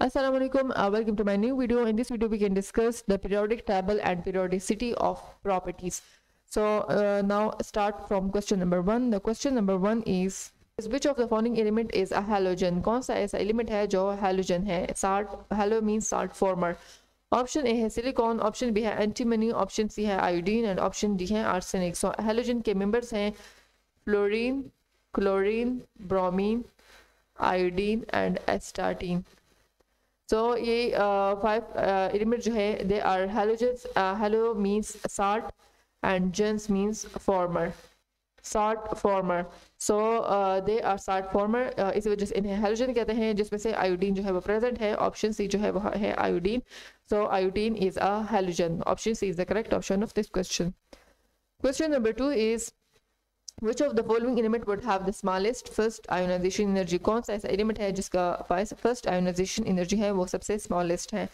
Assalamualaikum, welcome to my new video. In this video we can discuss the periodic table and periodicity of properties. So now start from question number 1. The question number 1 is which of the following element is a halogen? कौन सा ऐसा element है जो halogen है? Salt, halo means salt former. Option A है silicon, option B है antimony, option C है iodine and option D है आर्सेनिक. सो हेलोजन के मेंबर्स हैं fluorine, chlorine, bromine, iodine and astatine. So ये five element जो है they are halogens. Halo means salt and gens means former. Salt former. So they are salt former. इसी वजह से इन्हें halogen कहते हैं, जिसमें से आयोडीन जो है वो present है. ऑप्शन सी जो है वो है iodine. So iodine is a halogen. Option C is the correct option of this question. Question number 2 is which of the following element would have the smallest first ionization energy? कौन सा ऐसा element है जिसका first ionization energy है वो सबसे smallest है?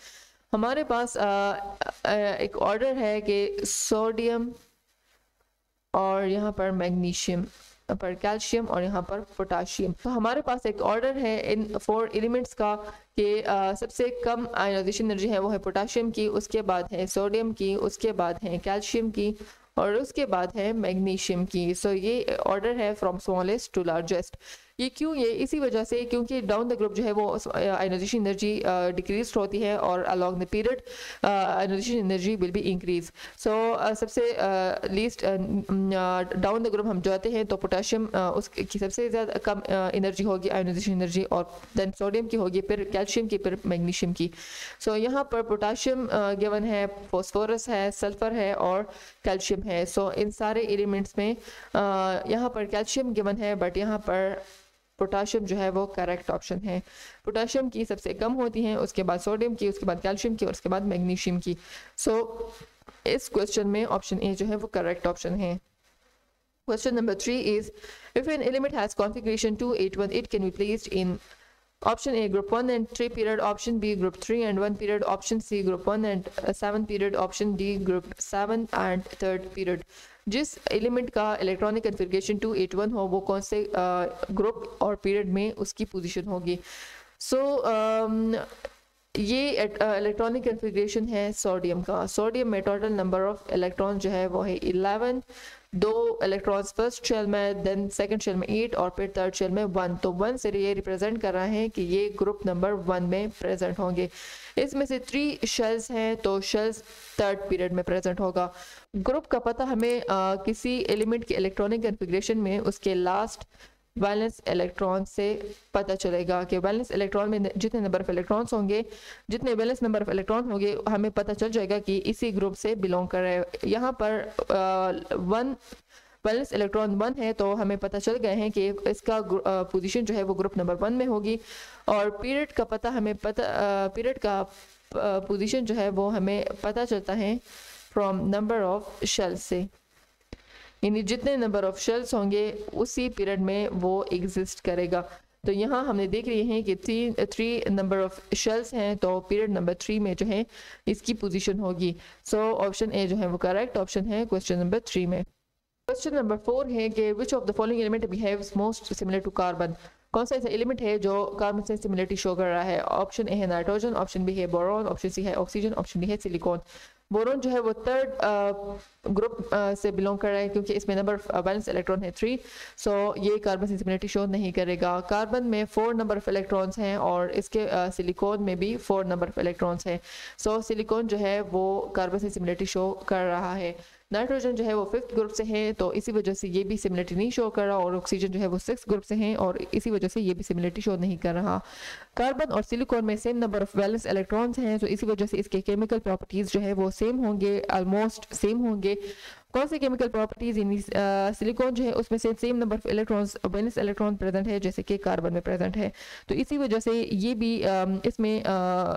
हमारे पास एक ऑर्डर है कि सोडियम और यहाँ पर मैग्नीशियम पर कैल्शियम और यहाँ पर पोटाशियम. तो हमारे पास एक ऑर्डर है इन 4 एलिमेंट्स का कि सबसे कम आयोनाइजेशन एनर्जी है वो है पोटाशियम की, उसके बाद है सोडियम की, उसके बाद है कैल्शियम की और उसके बाद है मैग्नीशियम की. सो ये ऑर्डर है फ्रॉम स्मॉलेस्ट टू लार्जेस्ट. ये क्यों? ये इसी वजह से क्योंकि डाउन द ग्रुप जो है वो आयोनाइजेशन एनर्जी डिक्रीज होती है और along the period ionisation energy will be increase. So सबसे लीस्ट डाउन द ग्रुप हम जाते हैं तो पोटाशियम उसकी सबसे ज़्यादा कम एनर्जी होगी आयोनाइजेशन एनर्जी, और देन सोडियम की होगी, फिर कैल्शियम की, फिर मैग्नीशियम की. सो यहाँ पर पोटाशियम गिवन है, फॉस्फोरस है, सल्फर है और कैल्शियम है. सो इन सारे एलिमेंट्स में यहाँ पर कैल्शियम गिवन है बट यहाँ पर पोटाशियम जो है वो करेक्ट ऑप्शन है. पोटाशियम की सबसे कम होती हैं, उसके बाद सोडियम की, उसके बाद कैल्शियम की और उसके बाद मैग्नीशियम की. सो इस क्वेश्चन में ऑप्शन ए जो है वो करेक्ट ऑप्शन है. Question number 3 is if an element has configuration 281 it can be placed in option A group 1 and 3 period, option B group 3 and 1 period, option C group 1 and 7 period, option D group 7 and 3 period. जिस element का electronic configuration 281 हो वो कौन से group और period में उसकी position होगी? सो ये इलेक्ट्रॉनिक कन्फिगरेशन है सोडियम का. सोडियम में टोटल नंबर ऑफ इलेक्ट्रॉन जो है वो है 11. 2 इलेक्ट्रॉन्स फर्स्ट शेल में, देन सेकंड शेल में 8 और फिर थर्ड शेल में 1. तो 1 से ये रिप्रेजेंट कर रहा है कि ये ग्रुप नंबर 1 में प्रेजेंट होंगे. इसमें से 3 शेल्स हैं तो शेल्स थर्ड पीरियड में प्रेजेंट होगा. ग्रुप का पता हमें किसी एलिमेंट के इलेक्ट्रॉनिक कन्फिगरेशन में उसके लास्ट वैलेंस इलेक्ट्रॉन से पता चलेगा कि वैलेंस इलेक्ट्रॉन में जितने नंबर ऑफ इलेक्ट्रॉन्स होंगे, जितने वैलेंस नंबर ऑफ इलेक्ट्रॉन होंगे हमें पता चल जाएगा कि इसी ग्रुप से बिलोंग कर रहे हैं. यहाँ पर 1 वैलेंस इलेक्ट्रॉन 1 है तो हमें पता चल गए हैं कि इसका पोजीशन जो है वो ग्रुप नंबर 1 में होगी. और पीरियड का पता हमें पीरियड का पोजीशन जो है वो हमें पता चलता है फ्रॉम नंबर ऑफ शेल्स से, यानी जितने नंबर ऑफ शेल्स होंगे उसी पीरियड में वो एग्जिस्ट करेगा. तो यहाँ हमने देख रहे हैं कि 3 नंबर ऑफ शेल्स हैं तो पीरियड नंबर 3 में जो है इसकी पोजीशन होगी. सो ऑप्शन ए जो है वो करेक्ट ऑप्शन है क्वेश्चन नंबर 3 में. क्वेश्चन नंबर 4 है कि which of the following element behaves most similar to carbon? कौन सा ऐसा एलिमेंट है जो कार्बन से सिमिलरिटी शो कर रहा है? ऑप्शन ए है नाइट्रोजन, ऑप्शन बी है बोरॉन, ऑप्शन सी है ऑक्सीजन, ऑप्शन डी है सिलिकॉन. बोरॉन जो है वो थर्ड ग्रुप से बिलोंग कर रहा है क्योंकि इसमें नंबर ऑफ वैलेंस इलेक्ट्रॉन है 3. सो ये कार्बन से सिमिलरिटी शो नहीं करेगा. कार्बन में 4 नंबर ऑफ इलेक्ट्रॉन्स हैं और इसके सिलिकॉन में भी 4 नंबर ऑफ इलेक्ट्रॉन्स हैं. सो सिलिकॉन जो है वो कार्बन से सिमिलरिटी शो कर रहा है. नाइट्रोजन जो है वो 5th ग्रुप से है तो इसी वजह से ये भी सिमिलरिटी नहीं शो कर रहा, और ऑक्सीजन जो है वो 6th ग्रुप से है और इसी वजह से ये भी सिमिलरिटी शो नहीं कर रहा. कार्बन और सिलिकॉन में same number of valence electrons हैं तो इसी वजह से इसके केमिकल प्रॉपर्टीज जो है वो सेम होंगे, ऑलमोस्ट सेम होंगे. कौन से केमिकल प्रॉपर्टीज? यानी सिलिकॉन जो है उसमें से same number of electrons valence electron present है जैसे कि कार्बन में प्रेजेंट है. तो इसी वजह से ये भी इसमें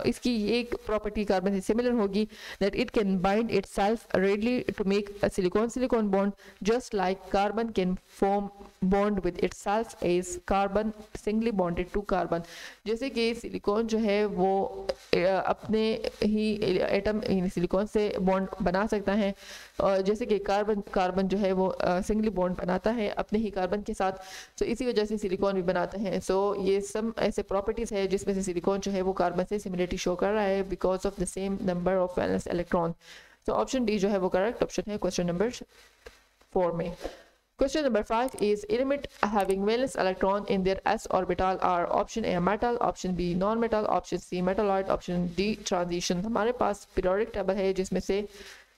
इसकी एक प्रॉपर्टी कार्बन से सिमिलर होगी, that it can bind itself readily to make a silicon bond just like carbon can form bond with itself is carbon singly bonded to carbon। जैसे कि सिलिकॉन जो है वो अपने ही एटम सिलिकॉन से bond बना सकता है, और जैसे कि कार्बन जो है वो सिंगली बॉन्ड बनाता है अपने ही कार्बन के साथ, तो इसी वजह से सिलिकॉन भी बनाते हैं। सो ये सब ऐसे प्रॉपर्टीज़ है जिसमें से सिलिकॉन जो है वो कार्बन से सिमिलरिटी शो कर रहा है because of the same number of valence electron. तो ऑप्शन डी जो है वो करेक्ट ऑप्शन है क्वेश्चन नंबर 4 में। Question number 5 is element having valence electron in their s orbital are option A metal, option B non-metal, option C metalloid, option D transition। हमारे पास periodic table है जिसमें से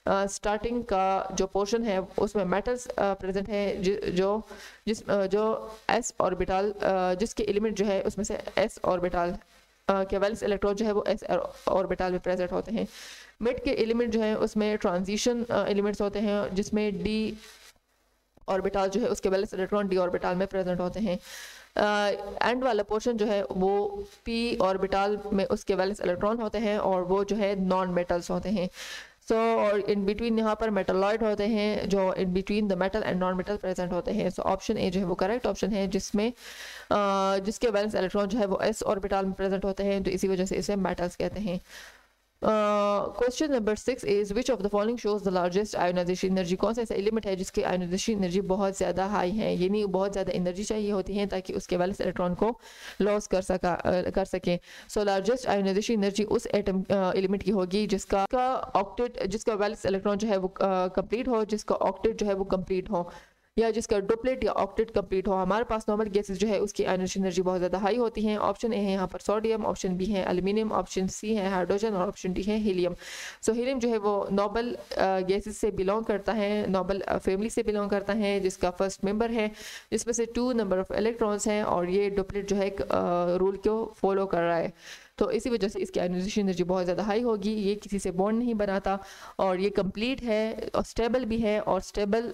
starting का जो portion है उसमें मेटल्स प्रेजेंट है जो एस ऑर्बिटल जिसके एलिमेंट जो है उसमें से एस ऑर्बिटल के वैलेंस इलेक्ट्रॉन जो है वो एस ऑर्बिटल में प्रेजेंट होते हैं। मिड के एलिमेंट जो है उसमें ट्रांजिशन एलिमेंट्स होते हैं जिसमें डी ऑर्बिटल जो है उसके वैलेंस इलेक्ट्रॉन डी ऑर्बिटल में प्रेजेंट होते हैं। एंड वाला पोर्शन जो है वो पी ऑर्बिटल में उसके वैलेंस इलेक्ट्रॉन होते हैं और वो जो है नॉन मेटल्स होते हैं। सो और इन बिटवीन यहाँ पर मेटलॉइड होते हैं जो in between the metal and non metal present होते हैं। सो ऑप्शन ए जो है वो करेक्ट ऑप्शन है जिसमें जिसके वैलेंस इलेक्ट्रॉन जो है वो एस ऑर्बिटल में प्रेजेंट होते हैं, तो इसी वजह से इसे मेटल्स कहते हैं। Question number 6 is which of the following shows the largest ionization energy. कौन सा ऐसा एलिमेंट है जिसकी आयोनाइजेशन एनर्जी बहुत ज़्यादा हाई है, यानी बहुत ज़्यादा एनर्जी चाहिए होती है ताकि उसके वैलेंस इलेक्ट्रॉन को लॉस कर सके। सो लार्जेस्ट आयोनाइजेशन एनर्जी उस एटम एलिमेंट की होगी जिसका ऑक्टेट जिसका वैलेंस इलेक्ट्रॉन जो है वो कंप्लीट हो, जिसका ऑक्टेट जो है वो कंप्लीट हो, या जिसका डुप्लेट या ऑक्टेट कंप्लीट हो। हमारे पास नॉर्मल गैसेस जो है उसकी आयोनाइजेशन एनर्जी बहुत ज़्यादा हाई होती हैं। ऑप्शन ए है यहाँ पर सोडियम, ऑप्शन बी है एल्यूमिनियम, ऑप्शन सी है हाइड्रोजन और ऑप्शन डी है हीलियम। सो हीलियम जो है वो नोबल गैसेस से बिलोंग करता है, नोबल फैमिली से बिलोंग करता है जिसका फर्स्ट मेंबर है जिसमें से 2 नंबर ऑफ इलेक्ट्रॉन्स हैं और ये डुप्लेट जो है रूल को फॉलो कर रहा है, तो इसी वजह से इसकी आयोनाइजेशन एनर्जी बहुत ज़्यादा हाई होगी। ये किसी से बॉन्ड नहीं बनाता और ये कंप्लीट है और स्टेबल भी है, और स्टेबल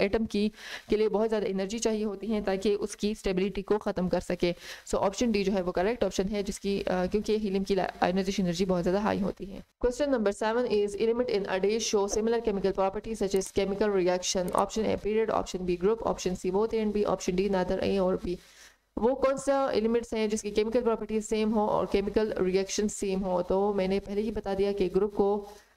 एटम के लिए बहुत ज़्यादा एनर्जी चाहिए होती है ताकि उसकी स्टेबिलिटी को ख़त्म कर सके। सो ऑप्शन डी जो है वो करेक्ट ऑप्शन है जिसकी क्योंकि हीलियम की आयोनाइजेशन एनर्जी बहुत ज़्यादा हाई होती है। Question number 7 is element in a day show similar chemical properties such as chemical reaction. Option A period, option B group, option C both A and B, option D neither A और बी। वो कौन सा elements हैं जिसकी chemical properties same हो और chemical reaction same हो। तो मैंने पहले ही बता दिया कि ग्रुप को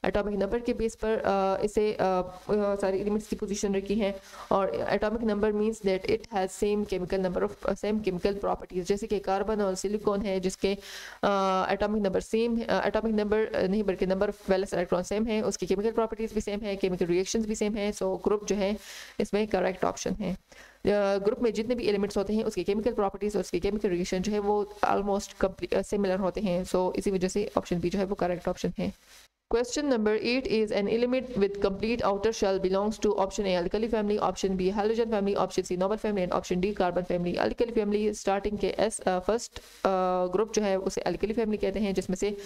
एटॉमिक नंबर के बेस पर इसे सारे एलिमेंट्स की पोजीशन रखी है, और atomic number means that it has same chemical number of same chemical properties. जैसे कि कार्बन और सिलिकॉन है जिसके atomic number same atomic number नहीं बल्कि number of valence electron same है, उसकी केमिकल प्रॉपर्टीज भी सेम है, केमिकल रिएक्शंस भी सेम है। सो ग्रुप जो है इसमें करेक्ट ऑप्शन है। ग्रुप में जितने भी एलिमेंट्स होते हैं उसकी केमिकल प्रॉपर्टीज और उसकी केमिकल रिएक्शन जो है वो ऑलमोस्ट सिमिलर होते हैं। सो इसी वजह से ऑप्शन बी जो है वो करेक्ट ऑप्शन है। Question number 8 is an element with complete outer shell belongs to option A alkali family, option B halogen family, option C noble family and option D carbon family। alkali family starting के first group जो है उसे alkali family कहते हैं जिसमें से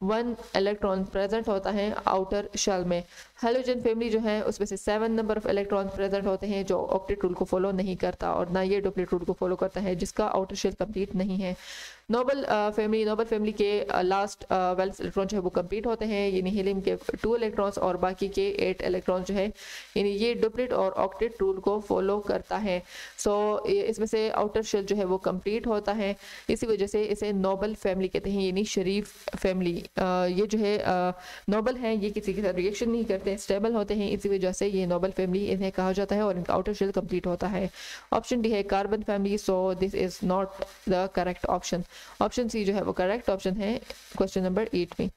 1 electron present होता है आउटर शेल में। हेलोजन फैमिली जो है उसमें से 7 नंबर ऑफ इलेक्ट्रॉन प्रेजेंट होते हैं जो ऑक्टेट रूल को फॉलो नहीं करता और ना ये डुप्लेट रूल को फॉलो करता है जिसका आउटर शेल कंप्लीट नहीं है। नोबल फैमिली के लास्ट वैलेंस इलेक्ट्रॉन जो है वो कंप्लीट होते हैं, यानी हीलियम के 2 इलेक्ट्रॉन्स और बाकी के 8 इलेक्ट्रॉन जो है यानी ये डुप्लेट और ऑक्टेट रूल को फॉलो करता है। सो इसमें से आउटर शेल जो है वो कंप्लीट होता है, इसी वजह से इसे नोबल फैमिली कहते हैं, यानी शरीफ फैमिली। ये जो है नोबल हैं, ये किसी के साथ रिएक्शन नहीं करते, स्टेबल होते हैं, इसी वजह से ये नोबल फैमिली इन्हें कहा जाता है और इनका आउटर शेल कंप्लीट होता है। ऑप्शन डी है carbon family, so this is not the correct option. Option C जो है वो करेक्ट ऑप्शन है क्वेश्चन नंबर 8 में।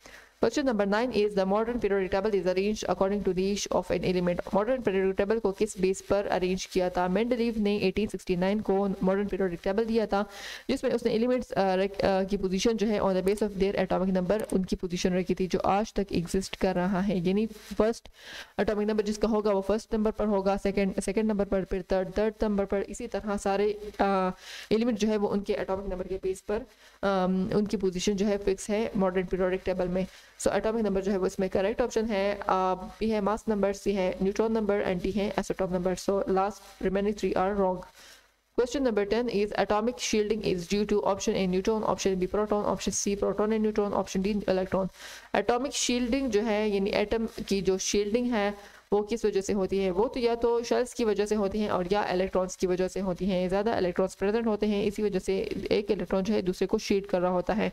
Question number 9 is the modern periodic table is arranged according to the age of an element। modern periodic table को किस base पर arrange किया था? मेंडलीव ने 1869 को modern periodic table दिया था जिसमें उसने एलिमेंट्स की पोजीशन जो है on the base of their atomic number उनकी पोजीशन रखी थी जो आज तक एग्जिस्ट कर रहा है, यानी फर्स्ट एटॉमिक नंबर जिसका होगा वो फर्स्ट नंबर पर होगा, सेकंड नंबर पर, फिर थर्ड नंबर पर, इसी तरह सारे एलिमेंट जो है वो उनके एटॉमिक नंबर के बेस पर उनकी पोजीशन जो है फिक्स है मॉडर्न पीरियोडिक टेबल में। सो एटॉमिक नंबर जो है वो इसमें करेक्ट ऑप्शन है। बी है मास नंबर, सी है न्यूट्रॉन नंबर एंड डी है atomic number. So last remaining 3 are wrong. Question number 10 is atomic shielding is due to option A neutron, option B proton, option C proton and neutron, option D electron। atomic shielding जो है यानी atom की जो shielding है वो किस वजह से होती है? वो तो या तो शेल्स की वजह से होती हैं और या इलेक्ट्रॉन्स की वजह से होती हैं। ज़्यादा इलेक्ट्रॉन्स प्रेजेंट होते हैं, इसी वजह से एक इलेक्ट्रॉन जो है दूसरे को शीट कर रहा होता है।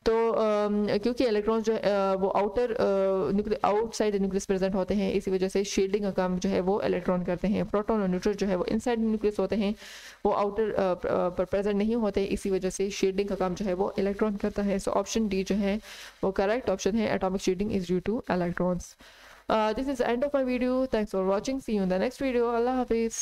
तो क्योंकि इलेक्ट्रॉन जो है वो आउटसाइड न्यूक्लियस प्रेजेंट होते हैं, इसी वजह से शील्डिंग का काम जो है वो इलेक्ट्रॉन करते हैं। प्रोटॉन और न्यूट्रॉन जो है वो इनसाइड न्यूक्लियस होते हैं, वो आउटर पर प्रेजेंट नहीं होते, इसी वजह से शील्डिंग का काम जो है वो इलेक्ट्रॉन करता है। सो ऑप्शन डी जो है वो करेक्ट ऑप्शन है, atomic shielding is due two electrons. This is the end of my video. Thanks for watching. See you in the next video. Allah Hafiz.